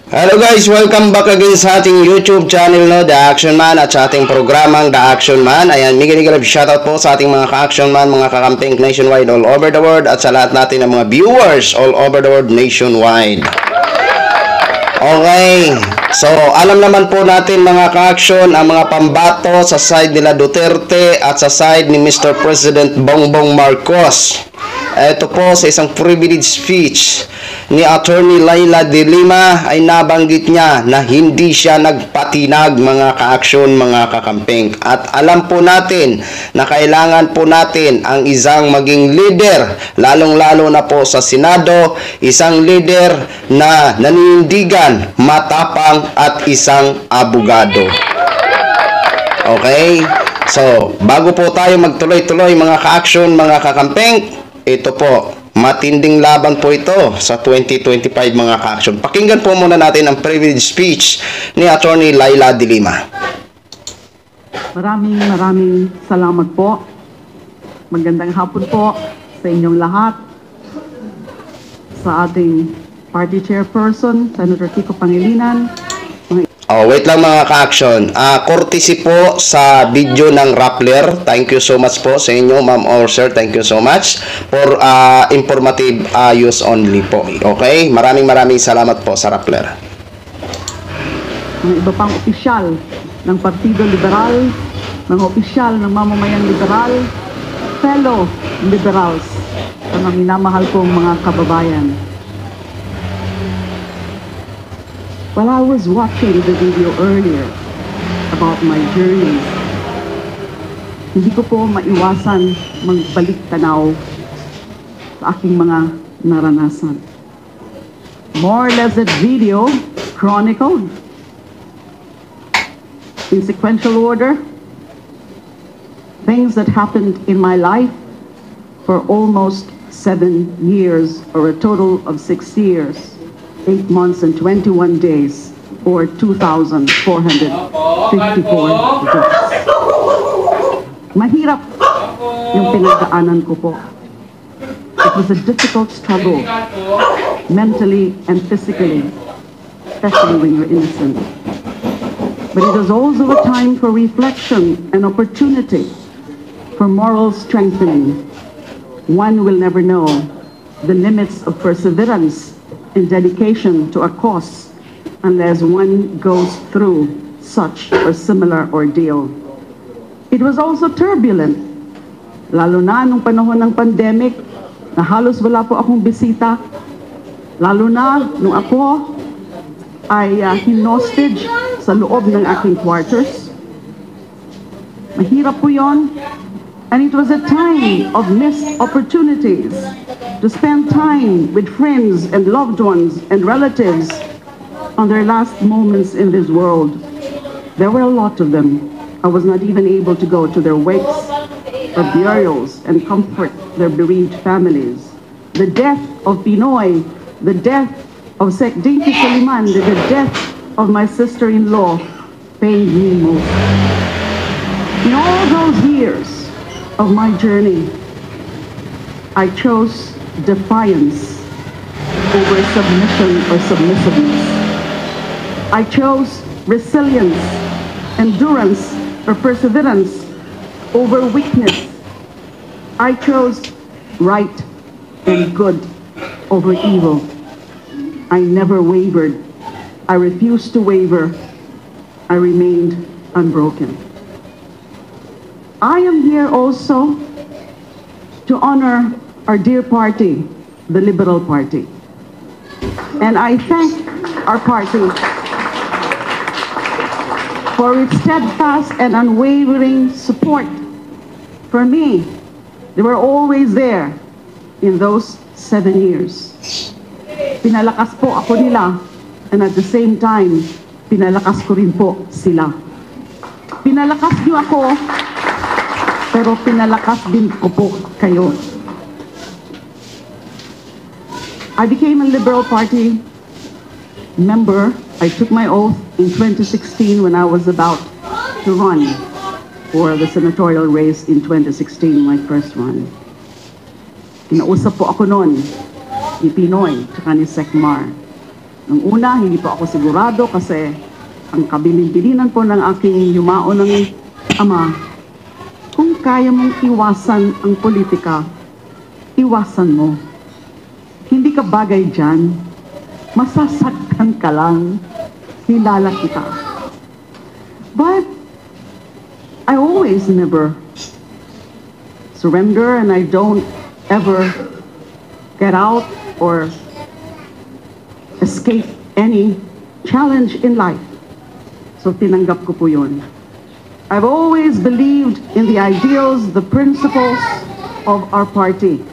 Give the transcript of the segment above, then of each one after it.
Hello guys, welcome back again sa ating YouTube channel, no, The Action Man, at sa ating programang The Action Man. Ayan, migay shoutout po sa ating mga ka-action man, mga kakamping nationwide all over the world, at sa lahat natin ng mga viewers all over the world nationwide. Okay, so alam naman po natin mga ka-action ang mga pambato sa side nila Duterte at sa side ni Mr. President Bongbong Marcos. Ito po sa isang privilege speech ni Attorney Laila de Lima ay nabanggit niya na hindi siya nagpatinag mga ka-aksyon, mga kakamping. At alam po natin na kailangan po natin ang isang maging leader, lalong-lalo na po sa Senado, isang leader na nanindigan, matapang at isang abogado. Okay? So, bago po tayo magtuloy-tuloy mga ka-aksyon, mga kakamping, ito po, matinding laban po ito sa 2025 mga ka-action. Pakinggan po muna natin ang privilege speech ni Attorney Laila de Lima. Maraming salamat po. Magandang hapon po sa inyong lahat. Sa ating party chairperson, Senator Kiko Pangilinan. Wait lang mga ka-action. Courtesy po sa video ng Rappler. Thank you so much po sa inyo, ma'am or sir. Thank you so much for informative use only po. Okay? Maraming salamat po sa Rappler. Mga iba pang opisyal ng Partido Liberal, mga opisyal ng mamamayang liberal, fellow liberals, at mga minamahal kong mga kababayan. While I was watching the video earlier about my journey, hindi ko po maiwasan magbalik tanaw sa aking mga naranasan. More or less that video chronicled in sequential order things that happened in my life for almost 7 years, or a total of 6 years. 8 months and 21 days, or 2,454 days. Mahirap yung pinagdaanan ko po. It was a difficult struggle, mentally and physically, especially when you're innocent. But it was also a time for reflection and opportunity for moral strengthening. One will never know the limits of perseverance and dedication to a cause unless one goes through such or similar ordeal. It was also turbulent, lalo na nung panahon ng pandemic na halos wala po akong bisita, lalo na nung ako ay hinostage sa loob ng aking quarters. Mahirap po yon. And it was a time of missed opportunities to spend time with friends and loved ones and relatives on their last moments in this world. There were a lot of them. I was not even able to go to their wakes or burials and comfort their bereaved families. The death of Pinoy, the death of Sek Dinky Soliman, the death of my sister-in-law pained me most. In all those years of my journey, I chose defiance over submission or submissiveness. I chose resilience, endurance, or perseverance over weakness. I chose right and good over evil. I never wavered. I refused to waver. I remained unbroken. I am here also to honor our dear party, the Liberal Party. And I thank our party for its steadfast and unwavering support for me. They were always there in those 7 years. Pinalakas po ako nila, and at the same time, pinalakas ko rin po sila. Pinalakas niyo ako, pero pinalakas din ko po kayo. I became a Liberal Party member. I took my oath in 2016 when I was about to run for the senatorial race in 2016, my first run. Kinausap po ako noon ni Pinoy, tsaka ni Sec Mar. Nung una, hindi po ako sigurado kasi ang kabilin-bilinan po ng aking yumao ng ama, kung kaya mong iwasan ang politika, iwasan mo. Hindi ka bagay dyan, masasaktan ka lang, kilala kita. But I always never surrender and I don't ever get out or escape any challenge in life. So tinanggap ko po yun. I've always believed in the ideals, the principles of our party.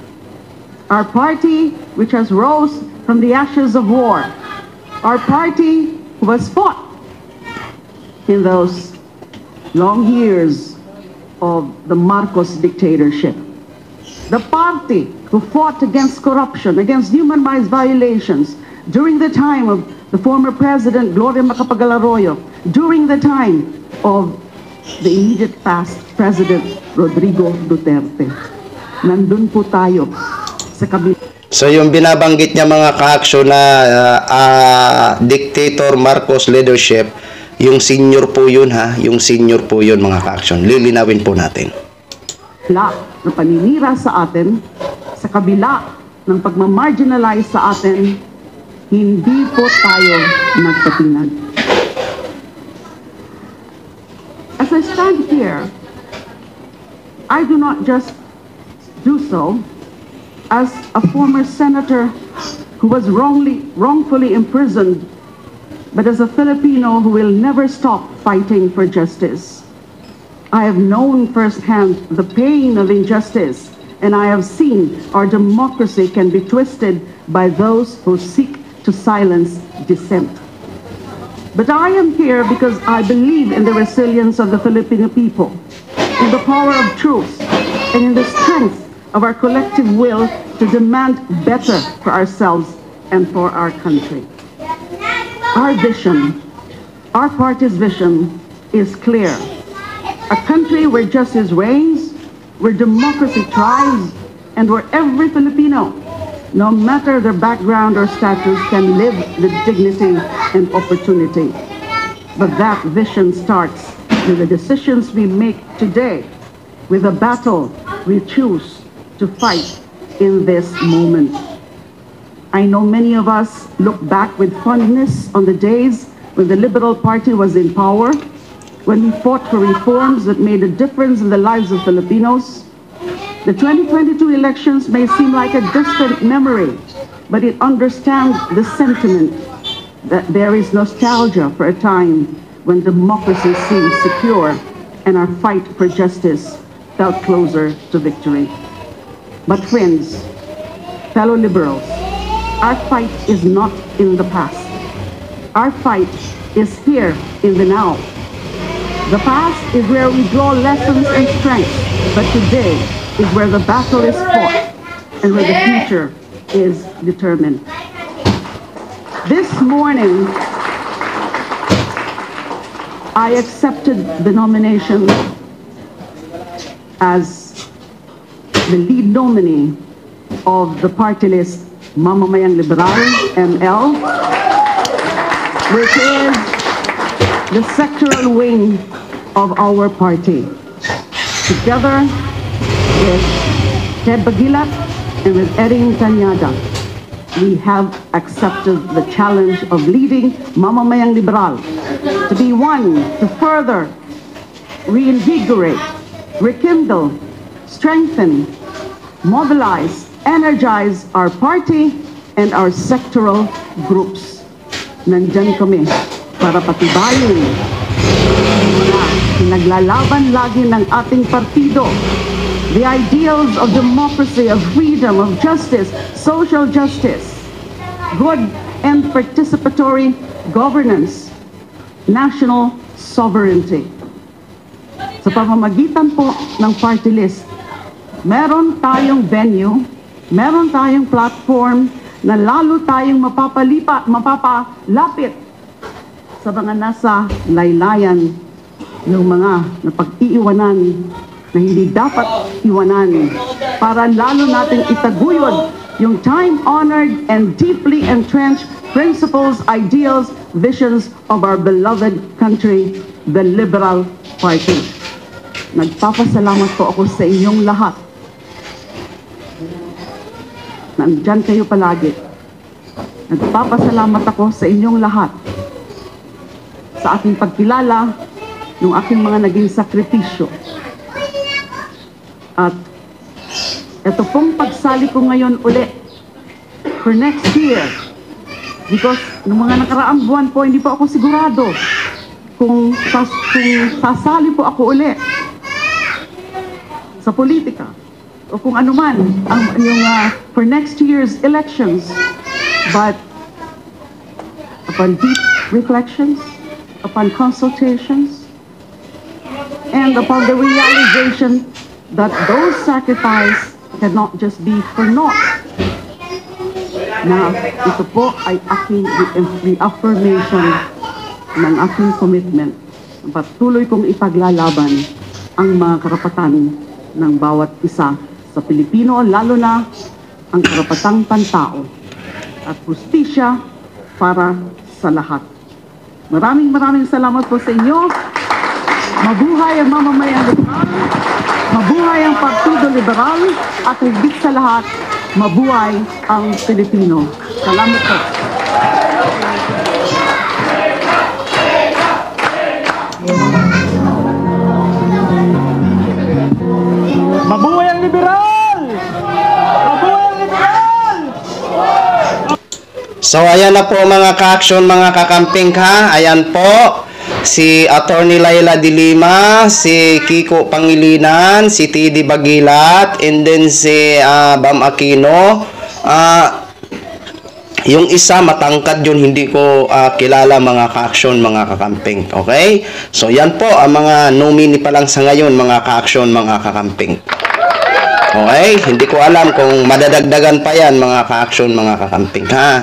Our party which has rose from the ashes of war. Our party who has fought in those long years of the Marcos dictatorship. The party who fought against corruption, against human rights violations during the time of the former President Gloria Macapagal Arroyo, during the time of the immediate past President Rodrigo Duterte. Nandun po tayo sa kabila. So yung binabanggit niya mga ka-aksyon na Dictator Marcos leadership, yung senior po yun ha, yung senior po yun mga ka-aksyon. Lilinawin po natin. Na paninira sa atin, sa kabila ng pagmamarginalize sa atin, hindi po tayo nagpatinag. As I stand here, I do not just do so as a former senator who was wrongfully imprisoned, but as a Filipino who will never stop fighting for justice. I have known firsthand the pain of injustice, and I have seen our democracy can be twisted by those who seek to silence dissent. But I am here because I believe in the resilience of the Filipino people, in the power of truth, and in the strength of our collective will to demand better for ourselves and for our country. Our vision, our party's vision, is clear. A country where justice reigns, where democracy thrives, and where every Filipino, no matter their background or status, can live with dignity and opportunity. But that vision starts with the decisions we make today, with the battle we choose to fight in this moment. I know many of us look back with fondness on the days when the Liberal Party was in power, when we fought for reforms that made a difference in the lives of Filipinos. The 2022 elections may seem like a distant memory, but it understands the sentiment that there is nostalgia for a time when democracy seemed secure and our fight for justice felt closer to victory. But friends, fellow liberals, our fight is not in the past. Our fight is here in the now. The past is where we draw lessons and strength, but today is where the battle is fought and where the future is determined. This morning, I accepted the nomination as the lead nominee of the party list Mamamayang Liberal, ML, which is the sectoral wing of our party. Together with Ted Bagilat and with Erin Tanyada, we have accepted the challenge of leading Mamamayang Liberal to be one to further reinvigorate, rekindle, strengthen, mobilize, energize our party and our sectoral groups. Nandyan kami para patibayin na pinaglalaban lagi ng ating partido the ideals of democracy, of freedom, of justice, social justice, good and participatory governance, national sovereignty. Sa pamamagitan po ng party list, meron tayong venue, meron tayong platform na lalo tayong mapapalapit sa mga nasa laylayan ng mga napag-iiwanan na hindi dapat iwanan para lalo natin itaguyod yung time-honored and deeply entrenched principles, ideals, visions of our beloved country, the Liberal Party. Nagpapasalamat po ako sa inyong lahat. Nandyan kayo palagi. Nagpapasalamat ako sa inyong lahat sa aking pagkilala ng aking mga naging sakripisyo. At ito pong pagsali ko ngayon uli for next year, because nung mga nakaraang buwan po, hindi po ako sigurado kung sasali po ako uli sa politika o kung ano man for next year's elections. But upon deep reflections, upon consultations, and upon the realization that those sacrifices cannot just be for naught, na ito po ay aking reaffirmation ng aking commitment. Patuloy kong ipaglalaban ang mga karapatan ng bawat isa sa Pilipino, lalo na ang karapatang pantao at hustisya para sa lahat. Maraming salamat po sa inyo. Mabuhay ang mamamayang liberal, mabuhay ang Partido Liberal, at higit sa lahat, mabuhay ang Pilipino. Salamat po. Mabuhay ang liberal! Mabuhay ang liberal! So ayan na po mga ka-action, mga kakamping ha. Ayan po si Attorney Laila de Lima, si Kiko Pangilinan, si Tidi Bagilat, and then si Bam Aquino. Yung isa matangkad yun, hindi ko kilala mga ka-action, mga kakamping. Okay? So yan po ang mga nominee pa lang sa ngayon, mga ka-action, mga kakamping. Okay? Hindi ko alam kung madadagdagan pa yan, mga ka-action, mga kakamping, ha?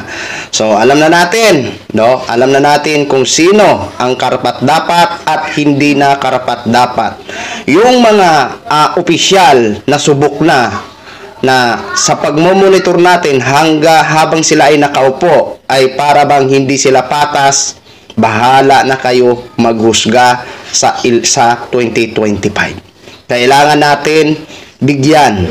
So, alam na natin, no? Alam na natin kung sino ang karapat-dapat at hindi na karapat-dapat. Yung mga opisyal na subok na sa pagmomonitor natin habang sila ay nakaupo, ay para bang hindi sila patas, bahala na kayo maghusga sa 2025. Kailangan natin bigyan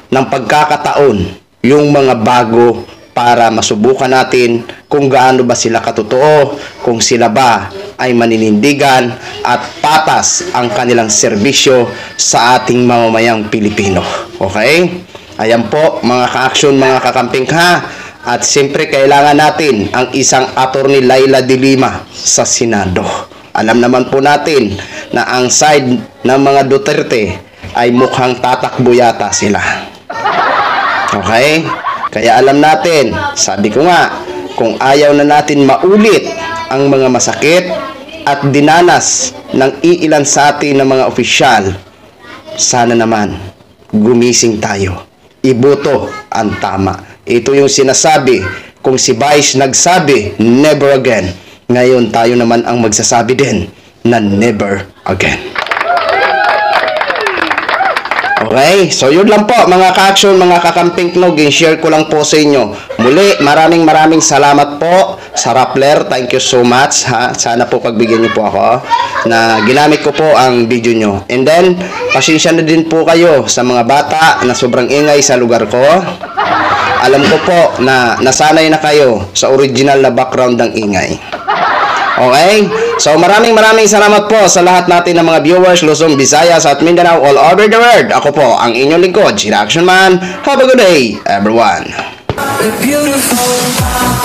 ng pagkakataon yung mga bago para masubukan natin kung gaano ba sila katotoo, kung sila ba ay maninindigan at patas ang kanilang serbisyo sa ating mamamayang Pilipino. Okay? Ayan po mga ka-action, mga kakamping ha. At siyempre kailangan natin ang isang Attorney Laila de Lima sa Senado. Alam naman po natin na ang side ng mga Duterte ay mukhang tatakbo yata sila. Okay? Kaya alam natin, sabi ko nga, kung ayaw na natin maulit ang mga masakit at dinanas ng iilan sa atin ng mga opisyal, sana naman gumising tayo. Iboto ang tama. Ito yung sinasabi, kung si Vice nagsabi, never again. Ngayon tayo naman ang magsasabi din na never again. Okay, so yun lang po mga ka-action, mga kakamping knog, share ko lang po sa inyo. Muli, maraming salamat po sa Rappler. Thank you so much ha. Sana po pagbigyan niyo po ako na ginamit ko po ang video nyo. And then, pasensya na din po kayo sa mga bata na sobrang ingay sa lugar ko. Alam ko po na nasanay na kayo sa original na background ng ingay. Okay? So maraming salamat po sa lahat natin ng mga viewers, Luzon, Visayas at Mindanao all over the world. Ako po ang inyong lingkod, si Action Man. Have a good day, everyone. Beautiful.